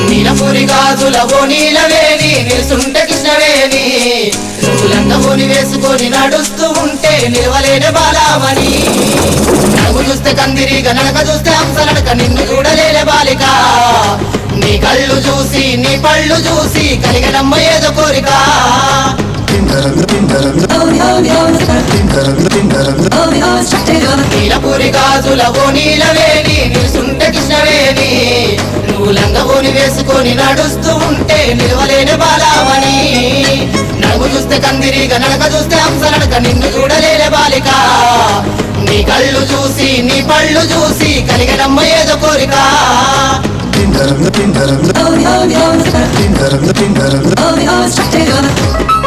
నీలపూరి గాజులవో నీలవేణి నిలుసుంటే కృష్ణవేణి నువ్వు లంగమోని వేసుకొని నడుస్తూ ఉంటే నిలవలేని బాలామణి నడుము చూస్తే కందిరిగా నడక చూస్తే హంసనడక నిన్ను చూడలేని బాలిక నీ కళ్ళు చూసి నీ పళ్ళు చూసి కలిగనమ్మ ఏదో కోరిక నీలపూరి గాజులవో నీలవేణి నిలుసుంటే కృష్ణవేణి నువ్వు లంగవోని వేసుకొని నడుస్తూ ఉంటే నిలవలేని బాలామణి నడుము చూస్తే కందిరిగా నడక చూస్తే హంసనడక నిన్ను చూడలేని బాలిక నీ కళ్ళు చూసి నీ పళ్ళు చూసి కలిగనమ్మ ఏదో కోరిక Oh,